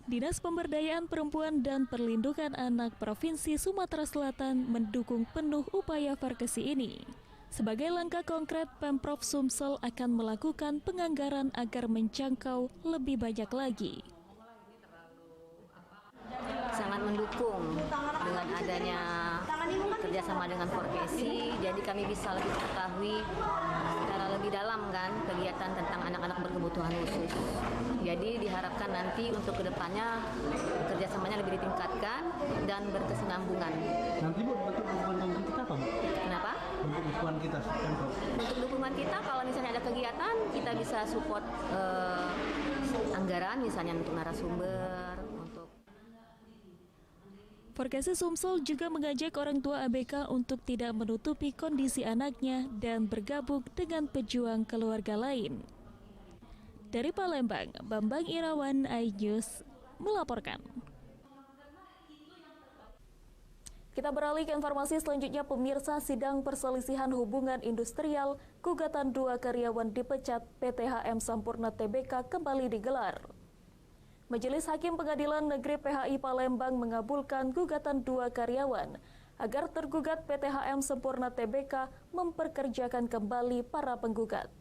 Dinas Pemberdayaan Perempuan dan Perlindungan Anak Provinsi Sumatera Selatan mendukung penuh upaya Farkesi ini. Sebagai langkah konkret, Pemprov Sumsel akan melakukan penganggaran agar menjangkau lebih banyak lagi. Sangat mendukung dengan adanya kerjasama dengan Farkesi, jadi kami bisa lebih mengetahui secara lebih dalam kan kegiatan tentang anak-anak berkebutuhan khusus. Jadi diharapkan nanti untuk kedepannya kerjasamanya lebih ditingkatkan dan berkesinambungan. Nanti Bu, bentuk dukungan kita apa Bu? Kenapa? Bentuk dukungan kita. Untuk dukungan kita kalau misalnya ada kegiatan kita bisa support anggaran misalnya untuk narasumber. Farkesi Sumsel juga mengajak orang tua ABK untuk tidak menutupi kondisi anaknya dan bergabung dengan pejuang keluarga lain. Dari Palembang, Bambang Irawan, iNews melaporkan. Kita beralih ke informasi selanjutnya, pemirsa. Sidang perselisihan hubungan industrial gugatan 2 karyawan dipecat PTHM Sampurna Tbk kembali digelar. Majelis Hakim Pengadilan Negeri PHI Palembang mengabulkan gugatan 2 karyawan agar tergugat PTHM Sampurna Tbk memperkerjakan kembali para penggugat.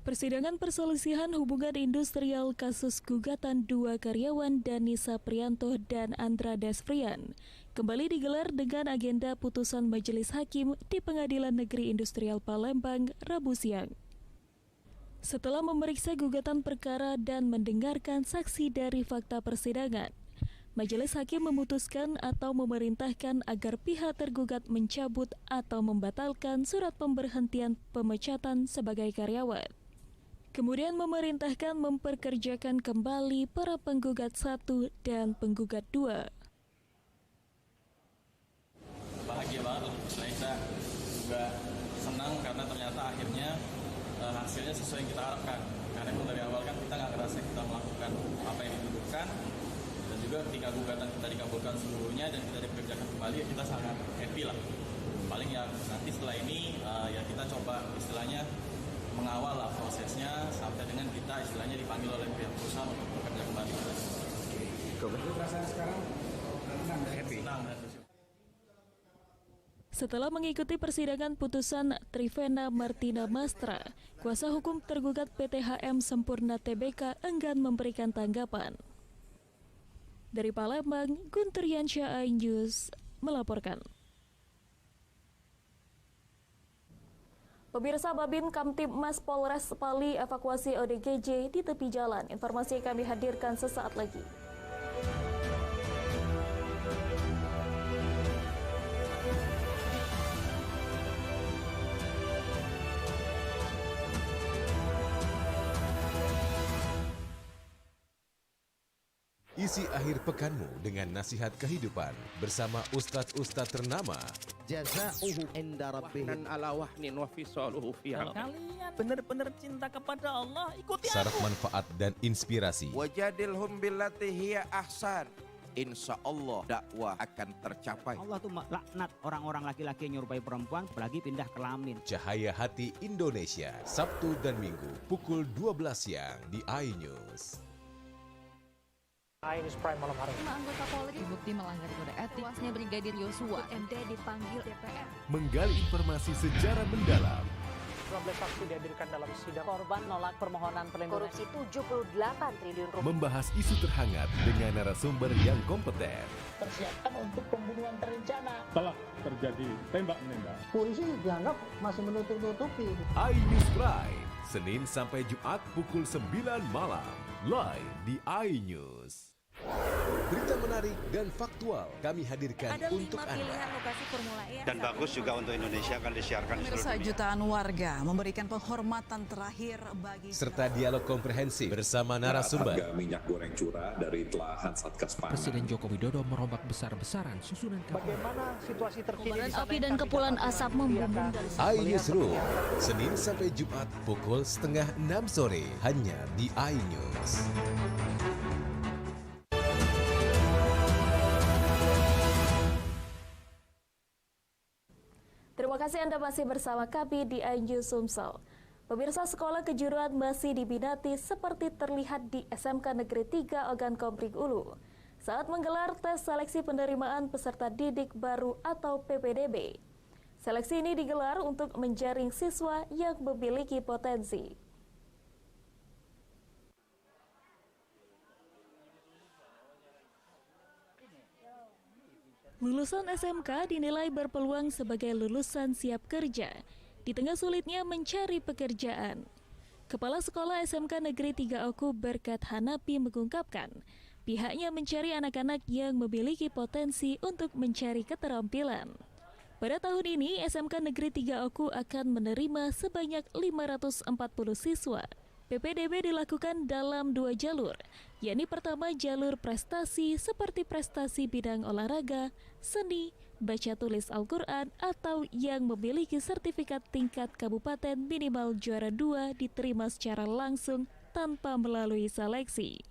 Persidangan perselisihan hubungan industrial kasus gugatan 2 karyawan Dani Saprianto dan Andra Desfrian kembali digelar dengan agenda putusan Majelis Hakim di Pengadilan Negeri Industrial Palembang Rabu siang. Setelah memeriksa gugatan perkara dan mendengarkan saksi dari fakta persidangan, Majelis Hakim memutuskan atau memerintahkan agar pihak tergugat mencabut atau membatalkan surat pemberhentian pemecatan sebagai karyawan. Kemudian memerintahkan memperkerjakan kembali para penggugat 1 dan penggugat 2. Bahagia banget loh, saya juga senang karena ternyata akhirnya hasilnya sesuai yang kita harapkan. Karena itu dari awal kan kita nggak ngerasa kita melakukan apa yang dituduhkan, dan juga ketika gugatan kita dikabulkan seluruhnya dan kita dipekerjakan kembali, ya kita sangat happy lah. Paling ya nanti setelah ini ya kita coba istilahnya mengawal lah prosesnya sampai dengan kita istilahnya dipanggil oleh pihak perusahaan untuk bekerja kembali. Perasaan sekarang happy. Setelah mengikuti persidangan putusan Trivena Martina Mastra, kuasa hukum tergugat PTHM Sampurna Tbk enggan memberikan tanggapan. Dari Palembang, Guntur Yansyah, iNews melaporkan. Pemirsa, Babin Kamtibmas Polres Pali evakuasi ODGJ di tepi jalan. Informasi yang kami hadirkan sesaat lagi. Isi akhir pekanmu dengan nasihat kehidupan bersama Ustadz-Ustadz ternama. Jazauhu inda rabbihim ala wahnin wa fisaluhu fi Kalau kalian benar-benar cinta kepada Allah, ikuti aku. Syarat manfaat dan inspirasi. Wajadilhum billati hiya ahsan. Insya Allah dakwah akan tercapai. Allah tuh laknat orang-orang laki-laki yang nyerupai perempuan, apalagi pindah kelamin. Cahaya Hati Indonesia, Sabtu dan Minggu pukul 12 siang di iNews. iNews Prime malam hari. 5 anggota Polri terbukti melanggar kode etik. Tewasnya Brigadir Yosua, MD dipanggil DPR. Menggali informasi secara mendalam. 12 saksi dihadirkan dalam sidang. Korban nolak permohonan perlindungan. Korupsi 78 triliun rupiah. Membahas isu terhangat dengan narasumber yang kompeten. Persiapan untuk pembunuhan terencana. Telah terjadi tembak-menembak. Polisi dianggap masih menutup-nutupi. iNews Prime, Senin sampai Jumat pukul 9 malam. Live di iNews. Berita menarik dan faktual kami hadirkan Ada untuk 5 Anda. pilihan lokasi Formula E. Dan bagus juga untuk Indonesia akan disiarkan di seluruh Pemirsa, dunia. jutaan warga memberikan penghormatan terakhir bagi Serta dialog komprehensif bersama narasumber. Harga minyak goreng curah dari telahan Satgas Pangan. Presiden Joko Widodo merombak besar-besaran susunan Bagaimana situasi terkini Kobaran di sana api yang dan kami kepulan dapatkan asap dan membumbung diperlihatkan? dari iNewsroom, Senin sampai Jumat pukul 5:30 sore hanya di iNews. Terima kasih Anda masih bersama kami di iNews Sumsel. Pemirsa, sekolah kejuruan masih diminati seperti terlihat di SMK Negeri 3 Ogan Komering Ulu saat menggelar tes seleksi penerimaan peserta didik baru atau PPDB. Seleksi ini digelar untuk menjaring siswa yang memiliki potensi. Lulusan SMK dinilai berpeluang sebagai lulusan siap kerja di tengah sulitnya mencari pekerjaan. Kepala Sekolah SMK Negeri 3 Oku Berkat Hanapi mengungkapkan, pihaknya mencari anak-anak yang memiliki potensi untuk mencari keterampilan. Pada tahun ini, SMK Negeri 3 Oku akan menerima sebanyak 540 siswa. PPDB dilakukan dalam 2 jalur, yakni pertama jalur prestasi seperti prestasi bidang olahraga, seni, baca tulis Al-Quran, atau yang memiliki sertifikat tingkat kabupaten minimal juara 2 diterima secara langsung tanpa melalui seleksi.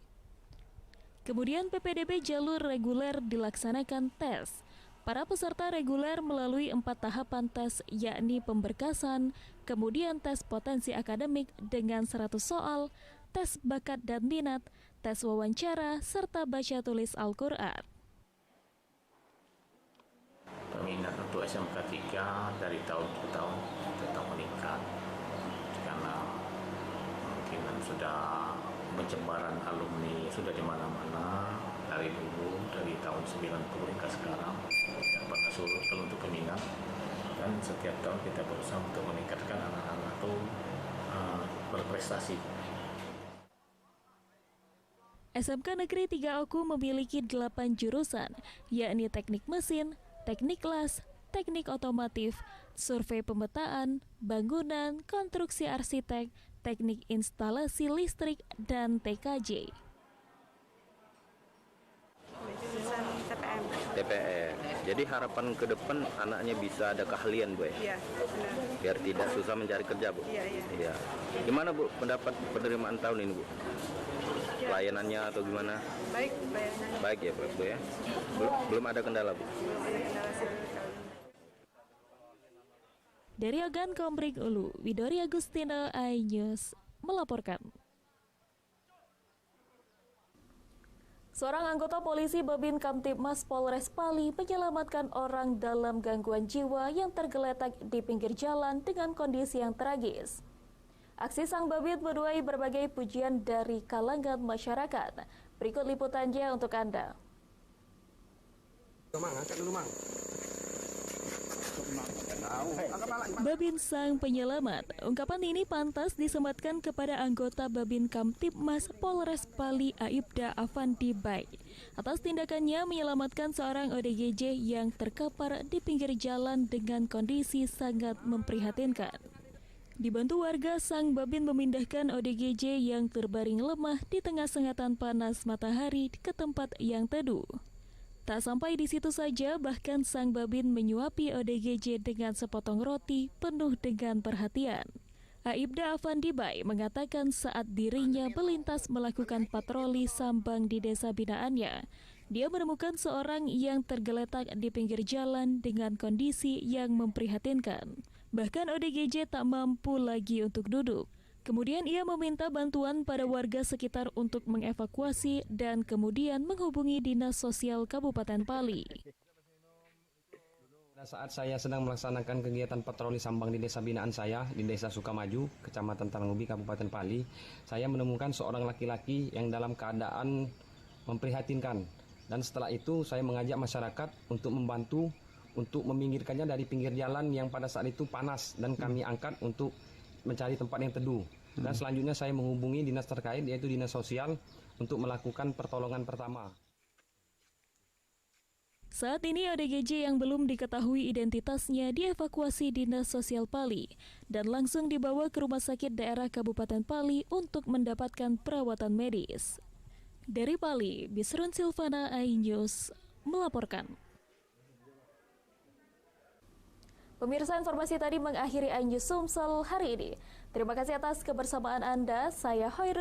Kemudian PPDB jalur reguler dilaksanakan tes. Para peserta reguler melalui 4 tahapan tes, yakni pemberkasan, kemudian tes potensi akademik dengan 100 soal, tes bakat dan minat, tes wawancara, serta baca tulis Al-Quran. Peminat untuk SMK 3 dari tahun ke tahun tetap meningkat karena kemungkinan sudah pencemaran alumni sudah di mana-mana dari dulu, dari tahun 90 hingga sekarang tidak pernah surut kalau untuk peminat, dan setiap tahun kita berusaha untuk meningkatkan anak-anak itu berprestasi. SMK Negeri 3 Oku memiliki 8 jurusan, yakni teknik mesin, teknik las, teknik otomotif, survei pemetaan, bangunan, konstruksi arsitek, teknik instalasi listrik, dan TKJ. TPM. Jadi harapan ke depan anaknya bisa ada keahlian, Bu. Iya, benar. Biar tidak susah mencari kerja, Bu. Iya. Gimana, Bu, pendapat penerimaan tahun ini, Bu? Pelayanannya atau gimana? Baik, pelayanannya. Baik ya, Bu ya. Belum ada kendala, Bu. Belum ada kendala sekali. Dari Ogan Komering Ulu, Widori Agustino, iNews melaporkan. Seorang anggota polisi Babin Kamtibmas Polres Pali menyelamatkan orang dalam gangguan jiwa yang tergeletak di pinggir jalan dengan kondisi yang tragis. Aksi sang Babin menuai berbagai pujian dari kalangan masyarakat. Berikut liputannya untuk Anda. Babin sang penyelamat. Ungkapan ini pantas disematkan kepada anggota Babin Kamtibmas Polres Pali Aibda Afandi Bai atas tindakannya menyelamatkan seorang ODGJ yang terkapar di pinggir jalan dengan kondisi sangat memprihatinkan. Dibantu warga, sang Babin memindahkan ODGJ yang terbaring lemah di tengah sengatan panas matahari ke tempat yang teduh. Tak sampai di situ saja, bahkan sang Babin menyuapi ODGJ dengan sepotong roti penuh dengan perhatian. Aibda Afandi Bai mengatakan saat dirinya melintas melakukan patroli sambang di desa binaannya, dia menemukan seorang yang tergeletak di pinggir jalan dengan kondisi yang memprihatinkan. Bahkan ODGJ tak mampu lagi untuk duduk. Kemudian ia meminta bantuan pada warga sekitar untuk mengevakuasi dan kemudian menghubungi Dinas Sosial Kabupaten Pali. Saat saya sedang melaksanakan kegiatan patroli sambang di desa binaan saya, di Desa Sukamaju, Kecamatan Talangubi, Kabupaten Pali, saya menemukan seorang laki-laki yang dalam keadaan memprihatinkan. Dan setelah itu saya mengajak masyarakat untuk membantu untuk meminggirkannya dari pinggir jalan yang pada saat itu panas, dan kami angkat untuk mencari tempat yang teduh. Dan selanjutnya saya menghubungi dinas terkait, yaitu Dinas Sosial, untuk melakukan pertolongan pertama. Saat ini ODGJ yang belum diketahui identitasnya dievakuasi Dinas Sosial Pali dan langsung dibawa ke Rumah Sakit Daerah Kabupaten Pali untuk mendapatkan perawatan medis. Dari Pali, Bisrun Silvana, iNews melaporkan. Pemirsa, informasi tadi mengakhiri iNews Sumsel hari ini. Terima kasih atas kebersamaan Anda. Saya Hoirun